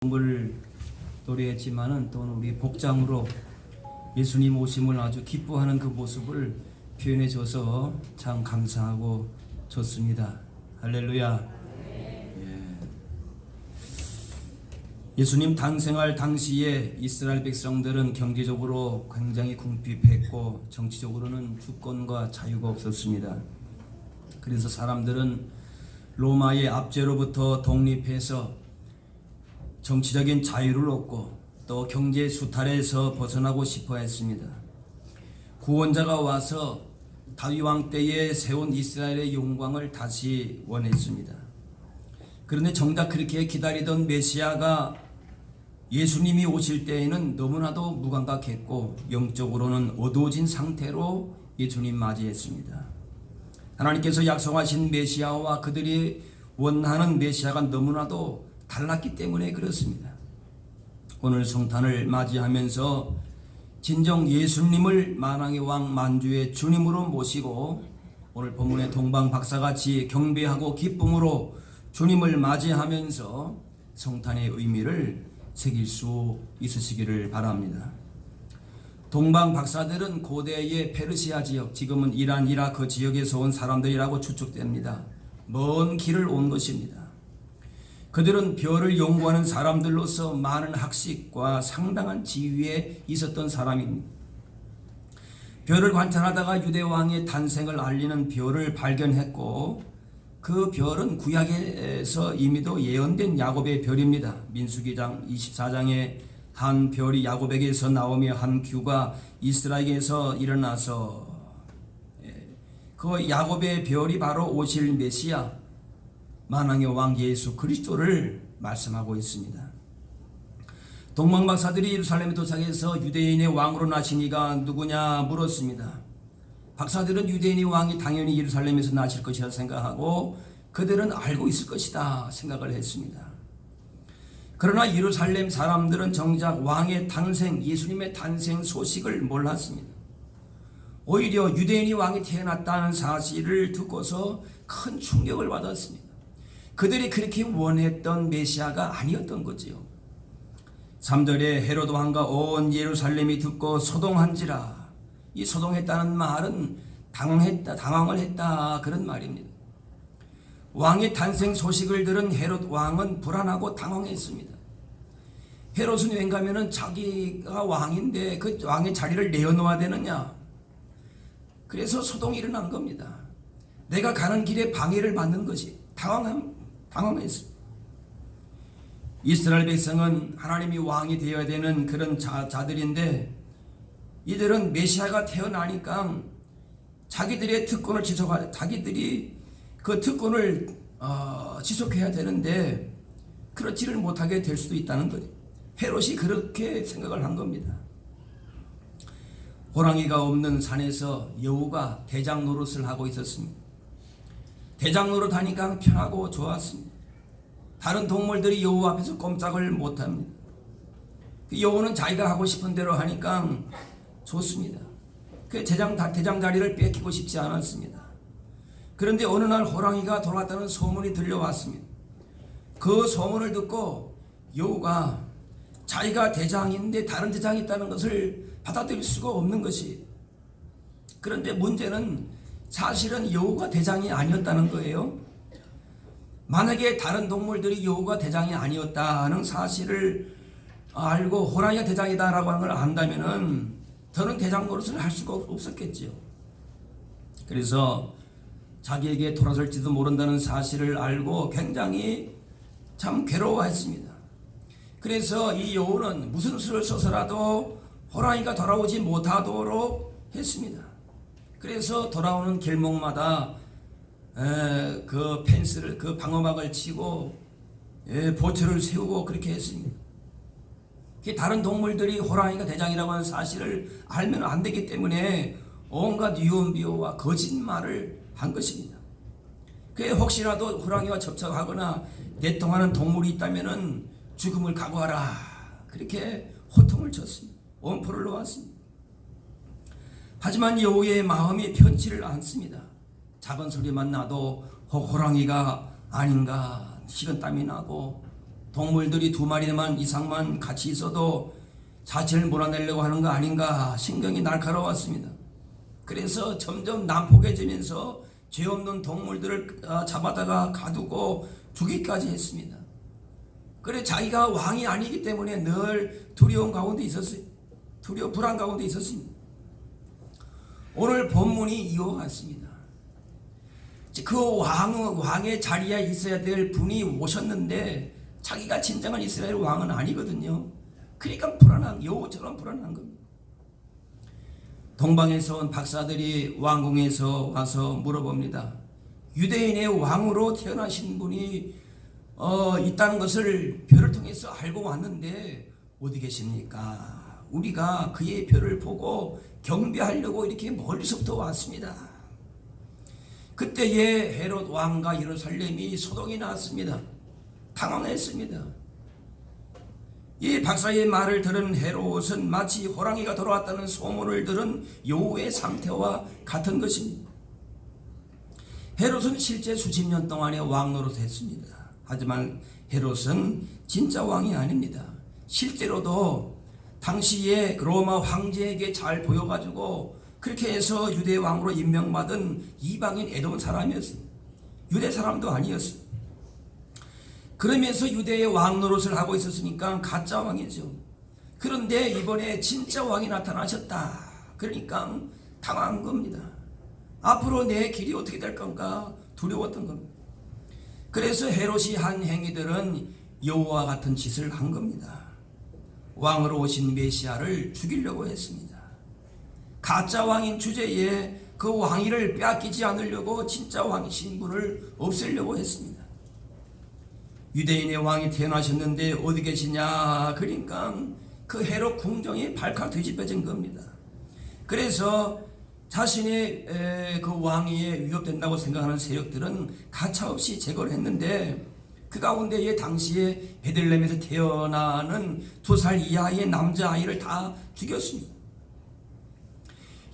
을 노래했지만은 또 우리 복장으로 예수님 오심을 아주 기뻐하는 그 모습을 표현해 줘서 참 감사하고 좋습니다. 할렐루야. 예수님 탄생할 당시에 이스라엘 백성들은 경제적으로 굉장히 궁핍했고 정치적으로는 주권과 자유가 없었습니다. 그래서 사람들은 로마의 압제로부터 독립해서 정치적인 자유를 얻고 또 경제 수탈에서 벗어나고 싶어 했습니다. 구원자가 와서 다윗 왕 때에 세운 이스라엘의 영광을 다시 원했습니다. 그런데 정작 그렇게 기다리던 메시아가 예수님이 오실 때에는 너무나도 무감각했고 영적으로는 어두워진 상태로 예수님 맞이했습니다. 하나님께서 약속하신 메시아와 그들이 원하는 메시아가 너무나도 달랐기 때문에 그렇습니다. 오늘 성탄을 맞이하면서 진정 예수님을 만왕의 왕 만주의 주님으로 모시고 오늘 본문의 동방 박사같이 경배하고 기쁨으로 주님을 맞이하면서 성탄의 의미를 새길 수 있으시기를 바랍니다. 동방 박사들은 고대의 페르시아 지역, 지금은 이란, 이라크 지역에서 온 사람들이라고 추측됩니다. 먼 길을 온 것입니다. 그들은 별을 연구하는 사람들로서 많은 학식과 상당한 지위에 있었던 사람입니다. 별을 관찰하다가 유대 왕의 탄생을 알리는 별을 발견했고 그 별은 구약에서 이미도 예언된 야곱의 별입니다. 민수기 24장에 한 별이 야곱에게서 나오며 한 규가 이스라엘에게서 일어나서 그 야곱의 별이 바로 오실 메시아 만왕의 왕 예수 그리스도를 말씀하고 있습니다. 동방 박사들이 예루살렘에 도착해서 유대인의 왕으로 나신 이가 누구냐 물었습니다. 박사들은 유대인의 왕이 당연히 예루살렘에서 나실 것이라 생각하고 그들은 알고 있을 것이다 생각을 했습니다. 그러나 예루살렘 사람들은 정작 왕의 탄생, 예수님의 탄생 소식을 몰랐습니다. 오히려 유대인이 왕이 태어났다는 사실을 듣고서 큰 충격을 받았습니다. 그들이 그렇게 원했던 메시아가 아니었던 거지요. 3절에 헤로드 왕과 온 예루살렘이 듣고 소동한지라. 이 소동했다는 말은 당황을 했다 그런 말입니다. 왕의 탄생 소식을 들은 헤롯 왕은 불안하고 당황했습니다. 헤롯은 왠가 하면은 자기가 왕인데 그 왕의 자리를 내어놓아야 되느냐. 그래서 소동이 일어난 겁니다. 내가 가는 길에 방해를 받는 것이 당황했습니다. 이스라엘 백성은 하나님이 왕이 되어야 되는 그런 자들인데 이들은 메시아가 태어나니까 자기들의 특권을 자기들이 그 특권을 지속해야 되는데 그렇지를 못하게 될 수도 있다는 거죠. 헤롯이 그렇게 생각을 한 겁니다. 호랑이가 없는 산에서 여우가 대장 노릇을 하고 있었습니다. 대장 노릇 하니까 편하고 좋았습니다. 다른 동물들이 여우 앞에서 꼼짝을 못합니다. 여우는 자기가 하고 싶은 대로 하니까 좋습니다. 그 대장 자리를 뺏기고 싶지 않았습니다. 그런데 어느 날 호랑이가 돌아왔다는 소문이 들려왔습니다. 그 소문을 듣고 여우가 자기가 대장인데 다른 대장이 있다는 것을 받아들일 수가 없는 것이. 그런데 문제는 사실은 여우가 대장이 아니었다는 거예요. 만약에 다른 동물들이 여우가 대장이 아니었다는 사실을 알고 호랑이가 대장이다라고 하는 걸 안다면은 더는 대장 노릇을 할 수가 없었겠지요. 그래서 자기에게 돌아설지도 모른다는 사실을 알고 굉장히 참 괴로워했습니다. 그래서 이 여우는 무슨 수를 써서라도 호랑이가 돌아오지 못하도록 했습니다. 그래서 돌아오는 길목마다 그 펜스를 그 방어막을 치고 보초를 세우고 그렇게 했습니다. 다른 동물들이 호랑이가 대장이라고 하는 사실을 알면 안 되기 때문에 온갖 유언비어와 거짓말을 한 것입니다. 그에 혹시라도 호랑이와 접촉하거나 내통하는 동물이 있다면은 죽음을 각오하라 그렇게 호통을 쳤습니다. 엄포를 놓았습니다. 하지만 여우의 마음이 편치를 않습니다. 작은 소리만 나도 호랑이가 아닌가 식은땀이 나고 동물들이 두 마리만 이상만 같이 있어도 자체를 몰아내려고 하는 거 아닌가 신경이 날카로웠습니다. 그래서 점점 난폭해지면서 죄 없는 동물들을 잡아다가 가두고 죽이기까지 했습니다. 그래 자기가 왕이 아니기 때문에 늘 두려움 가운데 있었어요. 불안 가운데 있었습니다. 오늘 본문이 이와 같습니다. 그 왕의 자리에 있어야 될 분이 오셨는데 자기가 진정한 이스라엘 왕은 아니거든요. 그러니까 여우처럼 불안한 겁니다. 동방에서 온 박사들이 왕궁에서 와서 물어봅니다. 유대인의 왕으로 태어나신 분이 있다는 것을 별을 통해서 알고 왔는데 어디 계십니까? 우리가 그의 별을 보고 경배하려고 이렇게 멀리서부터 왔습니다. 그때에 헤롯 왕과 예루살렘이 소동이 났습니다. 당황했습니다. 이 박사의 말을 들은 헤롯은 마치 호랑이가 돌아왔다는 소문을 들은 여우의 상태와 같은 것입니다. 헤롯은 실제 수십 년 동안의 왕 노릇했습니다. 하지만 헤롯은 진짜 왕이 아닙니다. 실제로도 당시에 로마 황제에게 잘 보여가지고 그렇게 해서 유대 왕으로 임명받은 이방인 에돔 사람이었습니다. 유대 사람도 아니었어요. 그러면서 유대의 왕 노릇을 하고 있었으니까 가짜 왕이죠. 그런데 이번에 진짜 왕이 나타나셨다. 그러니까 당황한 겁니다. 앞으로 내 길이 어떻게 될 건가 두려웠던 겁니다. 그래서 헤롯이 한 행위들은 여우와 같은 짓을 한 겁니다. 왕으로 오신 메시아를 죽이려고 했습니다. 가짜 왕인 주제에 그 왕위를 빼앗기지 않으려고 진짜 왕 신분을 없애려고 했습니다. 유대인의 왕이 태어나셨는데 어디 계시냐? 그러니까 그 헤롯 궁정이 발칵 뒤집혀진 겁니다. 그래서 자신의 그 왕위에 위협된다고 생각하는 세력들은 가차없이 제거를 했는데 그 가운데에 당시에 베들레헴에서 태어나는 2살 이하의 남자아이를 다 죽였습니다.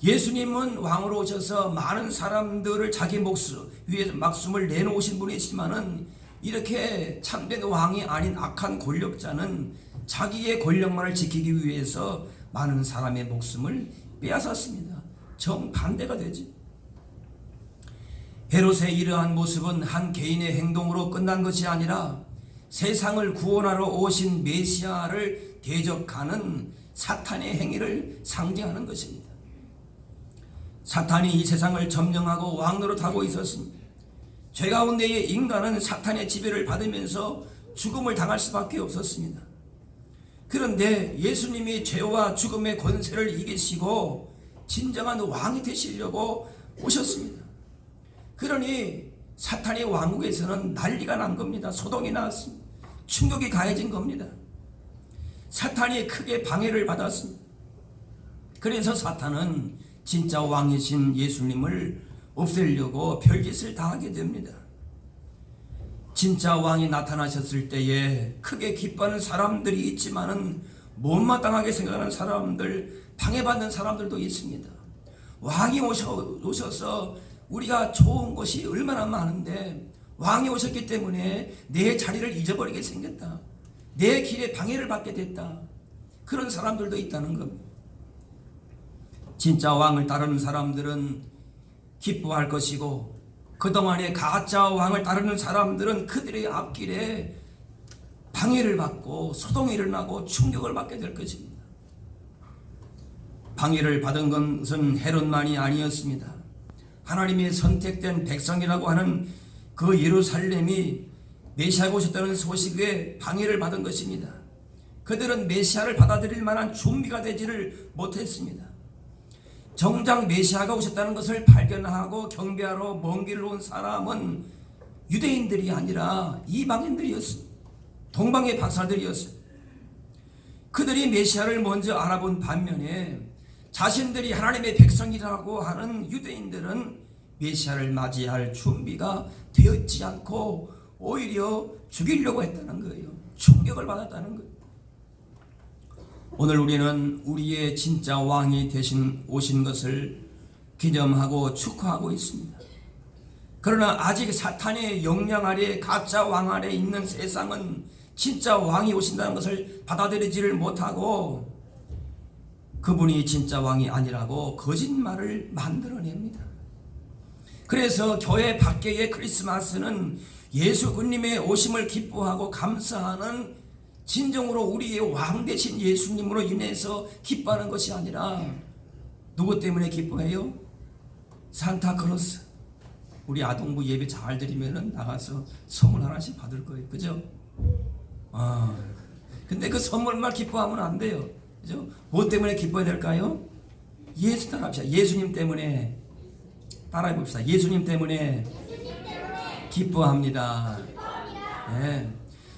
예수님은 왕으로 오셔서 많은 사람들을 자기 목숨 위에 목숨을 내놓으신 분이시지만은 이렇게 참된 왕이 아닌 악한 권력자는 자기의 권력만을 지키기 위해서 많은 사람의 목숨을 빼앗았습니다. 정반대가 되지. 헤롯의 이러한 모습은 한 개인의 행동으로 끝난 것이 아니라 세상을 구원하러 오신 메시아를 대적하는 사탄의 행위를 상징하는 것입니다. 사탄이 이 세상을 점령하고 왕노릇하고 있었습니다. 죄 가운데의 인간은 사탄의 지배를 받으면서 죽음을 당할 수밖에 없었습니다. 그런데 예수님이 죄와 죽음의 권세를 이기시고 진정한 왕이 되시려고 오셨습니다. 그러니 사탄의 왕국에서는 난리가 난 겁니다. 소동이 났습니다. 충격이 가해진 겁니다. 사탄이 크게 방해를 받았습니다. 그래서 사탄은 진짜 왕이신 예수님을 없애려고 별짓을 다 하게 됩니다. 진짜 왕이 나타나셨을 때에 크게 기뻐하는 사람들이 있지만은 못마땅하게 생각하는 사람들, 방해받는 사람들도 있습니다. 왕이 오셔서 우리가 좋은 것이 얼마나 많은데 왕이 오셨기 때문에 내 자리를 잊어버리게 생겼다. 내 길에 방해를 받게 됐다. 그런 사람들도 있다는 겁니다. 진짜 왕을 따르는 사람들은 기뻐할 것이고 그동안의 가짜 왕을 따르는 사람들은 그들의 앞길에 방해를 받고 소동이 일어나고 충격을 받게 될 것입니다. 방해를 받은 것은 헤롯만이 아니었습니다. 하나님의 선택된 백성이라고 하는 그 예루살렘이 메시아가 오셨다는 소식에 방해를 받은 것입니다. 그들은 메시아를 받아들일 만한 준비가 되지를 못했습니다. 정작 메시아가 오셨다는 것을 발견하고 경배하러 먼 길로 온 사람은 유대인들이 아니라 이방인들이었습니다. 동방의 박사들이었어요. 그들이 메시아를 먼저 알아본 반면에 자신들이 하나님의 백성이라고 하는 유대인들은 메시아를 맞이할 준비가 되었지 않고 오히려 죽이려고 했다는 거예요. 충격을 받았다는 거예요. 오늘 우리는 우리의 진짜 왕이 되신 오신 것을 기념하고 축하하고 있습니다. 그러나 아직 사탄의 영향 아래 가짜 왕 아래 있는 세상은 진짜 왕이 오신다는 것을 받아들이지를 못하고 그분이 진짜 왕이 아니라고 거짓말을 만들어냅니다. 그래서 교회 밖의 크리스마스는 예수님의 오심을 기뻐하고 감사하는 진정으로 우리의 왕 되신 예수님으로 인해서 기뻐하는 것이 아니라 누구 때문에 기뻐해요? 산타크로스. 우리 아동부 예배 잘 드리면은 나가서 선물 하나씩 받을 거예요. 그죠? 근데 그 선물만 기뻐하면 안 돼요. 그죠? 뭐 때문에 기뻐해야 될까요? 예수 따라합시다. 예수님 때문에. 따라해 봅시다. 예수님 때문에 기뻐합니다. 네.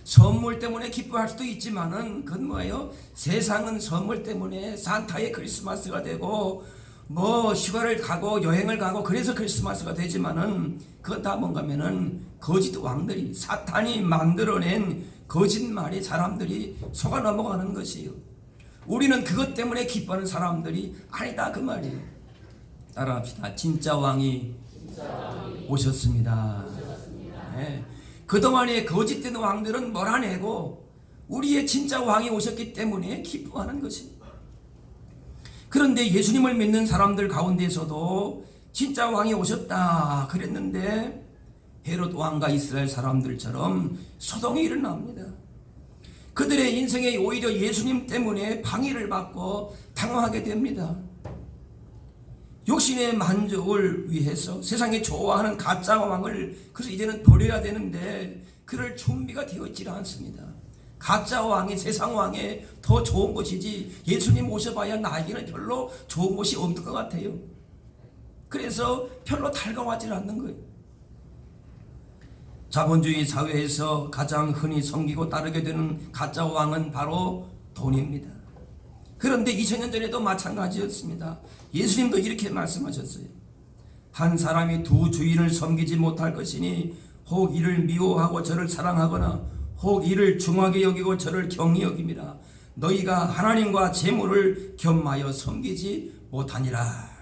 선물 때문에 기뻐할 수도 있지만은 그건 뭐예요? 세상은 선물 때문에 산타의 크리스마스가 되고 뭐 휴가를 가고 여행을 가고 그래서 크리스마스가 되지만은 그건 다 뭔가면은 거짓 왕들이 사탄이 만들어낸 거짓말이 사람들이 속아 넘어가는 것이에요. 우리는 그것 때문에 기뻐하는 사람들이 아니다 그 말이에요. 따라합시다. 진짜 왕이 오셨습니다. 네. 그동안의 거짓된 왕들은 몰아내고 우리의 진짜 왕이 오셨기 때문에 기뻐하는 것입니다. 그런데 예수님을 믿는 사람들 가운데서도 진짜 왕이 오셨다 그랬는데 헤롯 왕과 이스라엘 사람들처럼 소동이 일어납니다. 그들의 인생에 오히려 예수님 때문에 방해를 받고 당황하게 됩니다. 욕심의 만족을 위해서 세상에 좋아하는 가짜 왕을 그래서 이제는 버려야 되는데 그럴 준비가 되어 있지 않습니다. 가짜 왕이 세상 왕에 더 좋은 것이지 예수님 오셔봐야 나에게는 별로 좋은 것이 없는 것 같아요. 그래서 별로 달가워하지 않는 거예요. 자본주의 사회에서 가장 흔히 섬기고 따르게 되는 가짜 왕은 바로 돈입니다. 그런데 2000년 전에도 마찬가지였습니다. 예수님도 이렇게 말씀하셨어요. 한 사람이 두 주인을 섬기지 못할 것이니 혹 이를 미워하고 저를 사랑하거나 혹 이를 중하게 여기고 저를 경히 여김이라. 너희가 하나님과 재물을 겸하여 섬기지 못하니라.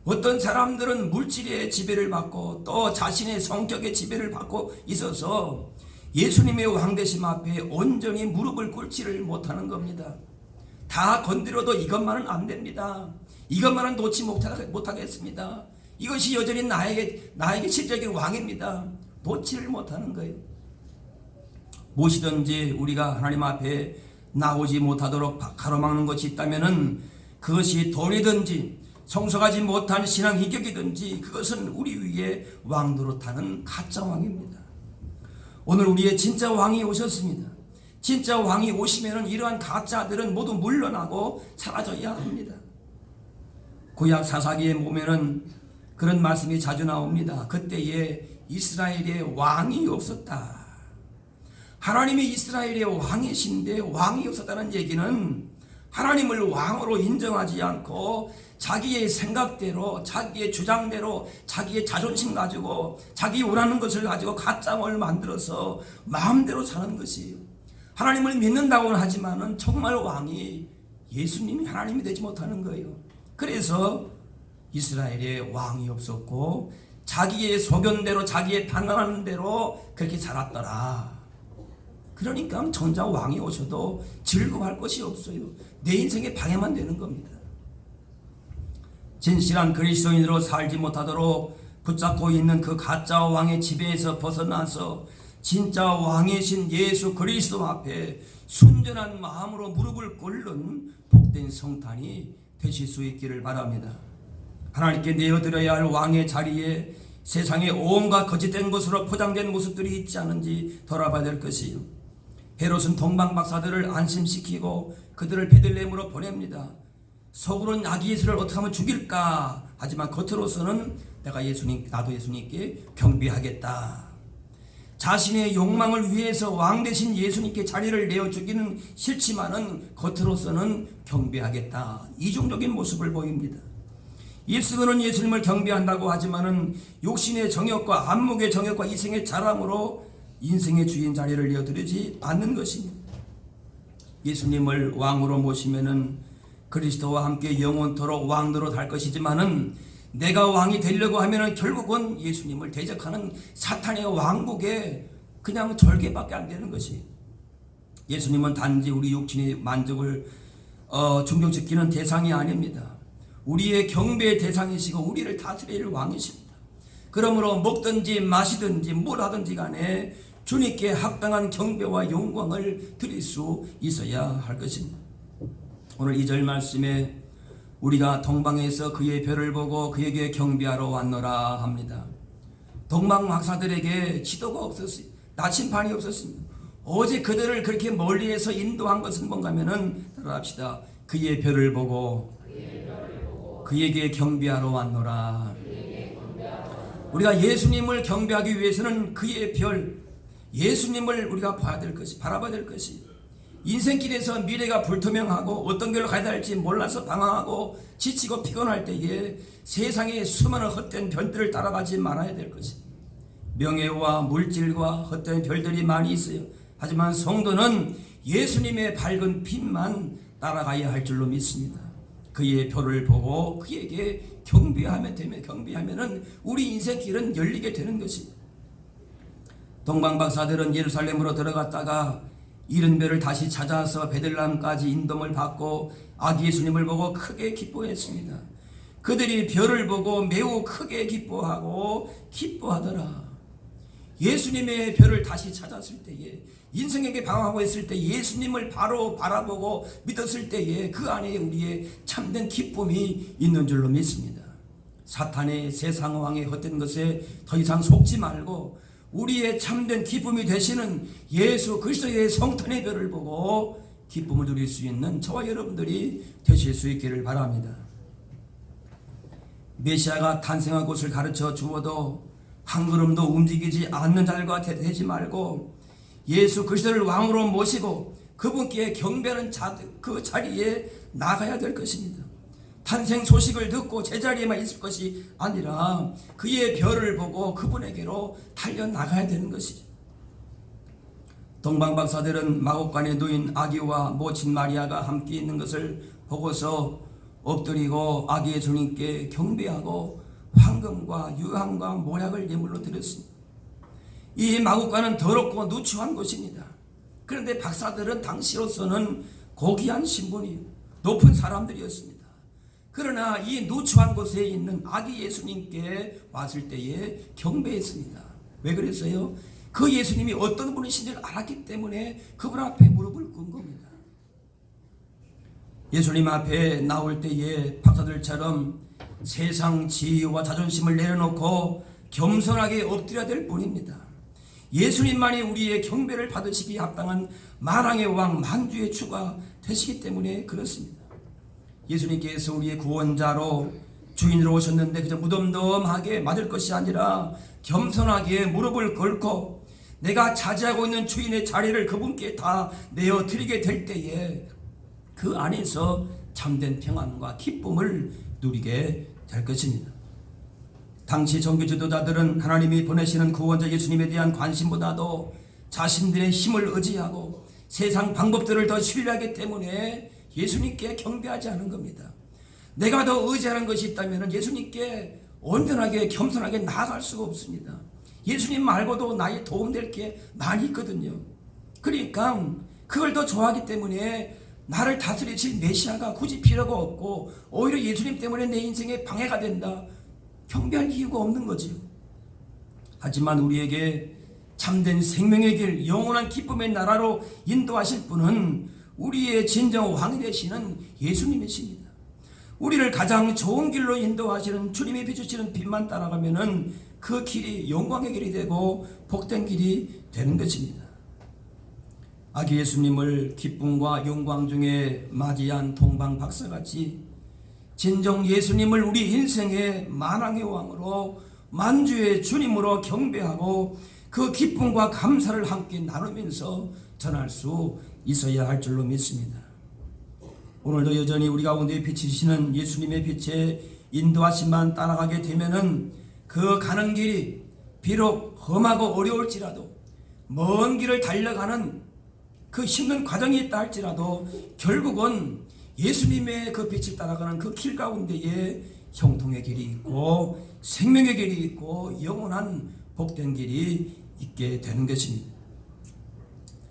어떤 사람들은 물질의 지배를 받고 또 자신의 성격의 지배를 받고 있어서 예수님의 왕되심 앞에 온전히 무릎을 꿇지를 못하는 겁니다. 다 건드려도 이것만은 안 됩니다. 이것만은 놓지 못하겠습니다. 이것이 여전히 나에게 실적인 왕입니다. 놓지를 못하는 거예요. 무엇이든지 우리가 하나님 앞에 나오지 못하도록 가로막는 것이 있다면은 그것이 돈이든지 성숙하지 못한 신앙 인격이든지 그것은 우리 위에 왕 노릇하는 가짜 왕입니다. 오늘 우리의 진짜 왕이 오셨습니다. 진짜 왕이 오시면은 이러한 가짜들은 모두 물러나고 사라져야 합니다. 구약 사사기에 보면은 그런 말씀이 자주 나옵니다. 그때에 이스라엘에 왕이 없었다. 하나님이 이스라엘의 왕이신데 왕이 없었다는 얘기는 하나님을 왕으로 인정하지 않고 자기의 생각대로 자기의 주장대로 자기의 자존심 가지고 자기 원하는 것을 가지고 가짜 왕을 만들어서 마음대로 사는 것이에요. 하나님을 믿는다고는 하지만은 정말 왕이 예수님이 하나님이 되지 못하는 거예요. 그래서 이스라엘에 왕이 없었고 자기의 소견대로 자기의 판단하는 대로 그렇게 살았더라. 그러니까 정작 왕이 오셔도 즐거워할 것이 없어요. 내 인생에 방해만 되는 겁니다. 진실한 그리스도인으로 살지 못하도록 붙잡고 있는 그 가짜 왕의 지배에서 벗어나서 진짜 왕이신 예수 그리스도 앞에 순전한 마음으로 무릎을 꿇는 복된 성탄이 되실 수 있기를 바랍니다. 하나님께 내어드려야 할 왕의 자리에 세상에 온갖 거짓된 것으로 포장된 모습들이 있지 않은지 돌아봐야 될 것이요. 헤롯은 동방박사들을 안심시키고 그들을 베들레헴으로 보냅니다. 속으로는 아기 예수를 어떻게 하면 죽일까 하지만 겉으로서는 나도 예수님께 경배하겠다. 자신의 욕망을 위해서 왕 되신 예수님께 자리를 내어주기는 싫지만은 겉으로서는 경배하겠다. 이중적인 모습을 보입니다. 입술로는 예수님을 경배한다고 하지만은 욕심의 정욕과 안목의 정욕과 이생의 자랑으로 인생의 주인 자리를 내어드리지 않는 것입니다. 예수님을 왕으로 모시면은 그리스도와 함께 영원토록 왕 노릇할 것이지만은 내가 왕이 되려고 하면은 결국은 예수님을 대적하는 사탄의 왕국에 그냥 절개밖에 안 되는 것이. 예수님은 단지 우리 육신의 만족을 충족시키는 대상이 아닙니다. 우리의 경배의 대상이시고 우리를 다스릴 왕이십니다. 그러므로 먹든지 마시든지 뭘 하든지 간에 주님께 합당한 경배와 영광을 드릴 수 있어야 할 것입니다. 오늘 2절 말씀에 우리가 동방에서 그의 별을 보고 그에게 경배하러 왔노라 합니다. 동방 박사들에게 지도가 없었어요. 나침반이 없었습니다. 오직 그들을 그렇게 멀리에서 인도한 것은 뭔가 하면은 따라합시다. 그의 별을 보고 그에게 경배하러 왔노라. 우리가 예수님을 경배하기 위해서는 그의 별, 예수님을 우리가 봐야 될 것이, 바라봐야 될 것이. 인생길에서 미래가 불투명하고 어떤 길로 가야 할지 몰라서 방황하고 지치고 피곤할 때에 세상의 수많은 헛된 별들을 따라가지 말아야 될 것이. 명예와 물질과 헛된 별들이 많이 있어요. 하지만 성도는 예수님의 밝은 빛만 따라가야 할 줄로 믿습니다. 그의 별을 보고 그에게 경배하면은 우리 인생길은 열리게 되는 것입니다. 동방박사들은 예루살렘으로 들어갔다가 잃은 별을 다시 찾아서 베들레헴까지 인도를 받고 아기 예수님을 보고 크게 기뻐했습니다. 그들이 별을 보고 매우 크게 기뻐하더라. 예수님의 별을 다시 찾았을 때에, 인생에게 방황하고 있을 때 예수님을 바로 바라보고 믿었을 때에 그 안에 우리의 참된 기쁨이 있는 줄로 믿습니다. 사탄의 세상 왕의 헛된 것에 더 이상 속지 말고 우리의 참된 기쁨이 되시는 예수 그리스도의 성탄의 별을 보고 기쁨을 누릴 수 있는 저와 여러분들이 되실 수 있기를 바랍니다. 메시아가 탄생한 곳을 가르쳐 주어도 한 걸음도 움직이지 않는 자들과 되지 말고 예수 그리스도를 왕으로 모시고 그분께 경배하는 그 자리에 나가야 될 것입니다. 탄생 소식을 듣고 제자리에만 있을 것이 아니라 그의 별을 보고 그분에게로 달려나가야 되는 것이죠. 동방박사들은 마곡간에 누인 아기와 모친 마리아가 함께 있는 것을 보고서 엎드리고 아기 예수님께 경배하고 황금과 유황과 모략을 예물로 드렸습니다. 이 마곡간은 더럽고 누추한 곳입니다. 그런데 박사들은 당시로서는 고귀한 신분이 높은 사람들이었습니다. 그러나 이 누추한 곳에 있는 아기 예수님께 왔을 때에 경배했습니다. 왜 그랬어요? 그 예수님이 어떤 분이신지를 알았기 때문에 그분 앞에 무릎을 꿇은 겁니다. 예수님 앞에 나올 때에 박사들처럼 세상 지위와 자존심을 내려놓고 겸손하게 엎드려야 될 뿐입니다. 예수님만이 우리의 경배를 받으시기에 합당한 만왕의 왕 만주의 주가 되시기 때문에 그렇습니다. 예수님께서 우리의 구원자로 주인으로 오셨는데 그저 무덤덤하게 맞을 것이 아니라 겸손하게 무릎을 꿇고 내가 차지하고 있는 주인의 자리를 그분께 다 내어드리게 될 때에 그 안에서 참된 평안과 기쁨을 누리게 될 것입니다. 당시 종교 지도자들은 하나님이 보내시는 구원자 예수님에 대한 관심보다도 자신들의 힘을 의지하고 세상 방법들을 더 신뢰하기 때문에 예수님께 경배하지 않은 겁니다. 내가 더 의지하는 것이 있다면 예수님께 온전하게 겸손하게 나아갈 수가 없습니다. 예수님 말고도 나의 도움될 게 많이 있거든요. 그러니까 그걸 더 좋아하기 때문에 나를 다스리실 메시아가 굳이 필요가 없고 오히려 예수님 때문에 내 인생에 방해가 된다. 경배할 이유가 없는 거지요. 하지만 우리에게 참된 생명의 길, 영원한 기쁨의 나라로 인도하실 분은 우리의 진정 왕이 되시는 예수님이십니다. 우리를 가장 좋은 길로 인도하시는 주님이 비추시는 빛만 따라가면은 그 길이 영광의 길이 되고 복된 길이 되는 것입니다. 아기 예수님을 기쁨과 영광 중에 맞이한 동방 박사같이 진정 예수님을 우리 인생의 만왕의 왕으로 만주의 주님으로 경배하고 그 기쁨과 감사를 함께 나누면서 전할 수 있어야 할 줄로 믿습니다. 오늘도 여전히 우리 가운데 비치시는 예수님의 빛에 인도하심만 따라가게 되면은 그 가는 길이 비록 험하고 어려울지라도 먼 길을 달려가는 그 힘든 과정이 있다 할지라도 결국은 예수님의 그 빛을 따라가는 그 길 가운데에 형통의 길이 있고 생명의 길이 있고 영원한 복된 길이 있게 되는 것입니다.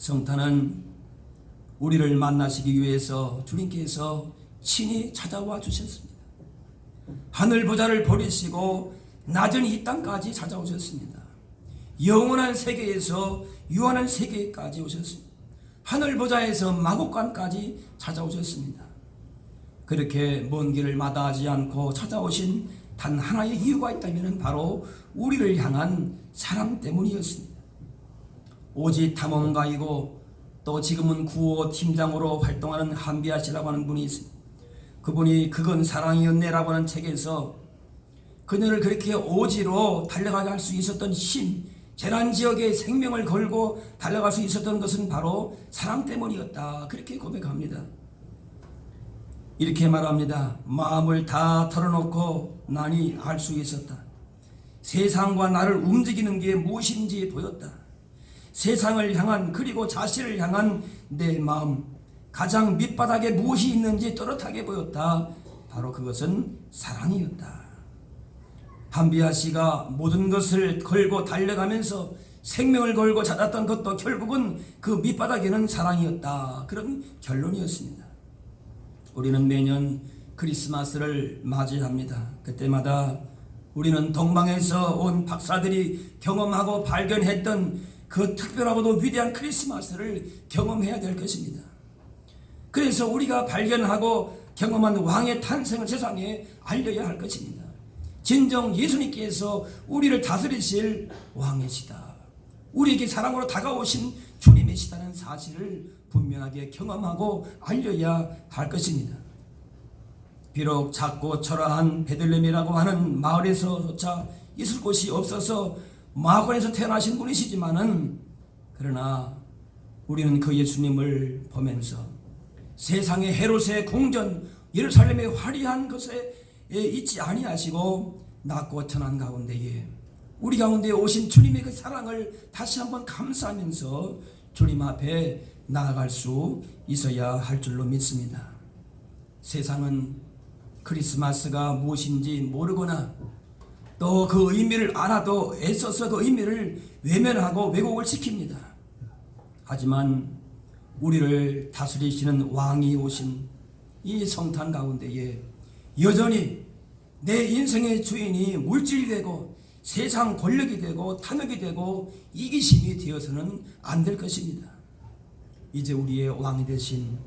성탄은 우리를 만나시기 위해서 주님께서 친히 찾아와 주셨습니다. 하늘 보좌를 버리시고 낮은 이 땅까지 찾아오셨습니다. 영원한 세계에서 유한한 세계까지 오셨습니다. 하늘 보좌에서 마국간까지 찾아오셨습니다. 그렇게 먼 길을 마다하지 않고 찾아오신 단 하나의 이유가 있다면 바로 우리를 향한 사랑 때문이었습니다. 오직 탐험가이고 또 지금은 구호 팀장으로 활동하는 한비아 씨라고 하는 분이 있습니다. 그분이 그건 사랑이었네라고 하는 책에서 그녀를 그렇게 오지로 달려가게 할 수 있었던 힘, 재난 지역에 생명을 걸고 달려갈 수 있었던 것은 바로 사랑 때문이었다. 그렇게 고백합니다. 이렇게 말합니다. 마음을 다 털어놓고 나니 알 수 있었다. 세상과 나를 움직이는 게 무엇인지 보였다. 세상을 향한 그리고 자신을 향한 내 마음, 가장 밑바닥에 무엇이 있는지 또렷하게 보였다. 바로 그것은 사랑이었다. 한비아 씨가 모든 것을 걸고 달려가면서 생명을 걸고 찾았던 것도 결국은 그 밑바닥에는 사랑이었다. 그런 결론이었습니다. 우리는 매년 크리스마스를 맞이합니다. 그때마다 우리는 동방에서 온 박사들이 경험하고 발견했던 그 특별하고도 위대한 크리스마스를 경험해야 될 것입니다. 그래서 우리가 발견하고 경험한 왕의 탄생을 세상에 알려야 할 것입니다. 진정 예수님께서 우리를 다스리실 왕이시다. 우리에게 사랑으로 다가오신 주님이시다는 사실을 분명하게 경험하고 알려야 할 것입니다. 비록 작고 초라한 베들레헴이라고 하는 마을에서조차 있을 곳이 없어서 마을에서 태어나신 분이시지만은 그러나 우리는 그 예수님을 보면서 세상의 헤롯의 궁전 예루살렘의 화려한 것에 있지 아니하시고 낮고 천한 가운데에 우리 가운데 오신 주님의 그 사랑을 다시 한번 감사하면서 주님 앞에 나아갈 수 있어야 할 줄로 믿습니다. 세상은 크리스마스가 무엇인지 모르거나 또 그 의미를 알아도 애써서 그 의미를 외면하고 왜곡을 시킵니다. 하지만 우리를 다스리시는 왕이 오신 이 성탄 가운데에 여전히 내 인생의 주인이 물질이 되고 세상 권력이 되고 탐욕이 되고 이기심이 되어서는 안 될 것입니다. 이제 우리의 왕이 되신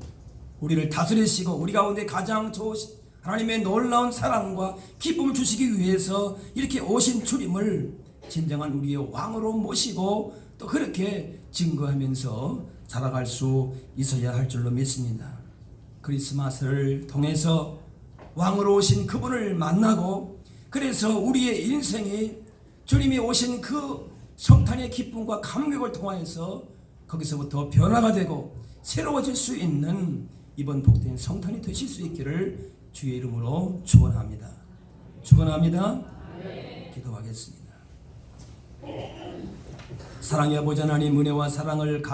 우리를 다스리시고 우리 가운데 가장 좋으신 하나님의 놀라운 사랑과 기쁨을 주시기 위해서 이렇게 오신 주님을 진정한 우리의 왕으로 모시고 또 그렇게 증거하면서 살아갈 수 있어야 할 줄로 믿습니다. 크리스마스를 통해서 왕으로 오신 그분을 만나고 그래서 우리의 인생이 주님이 오신 그 성탄의 기쁨과 감격을 통하여서 거기서부터 변화가 되고 새로워질 수 있는 이번 복된 성탄이 되실 수 있기를 주의 이름으로 축원합니다. 축원합니다. 기도하겠습니다. 사랑의 아버지 하나님, 은혜와 사랑을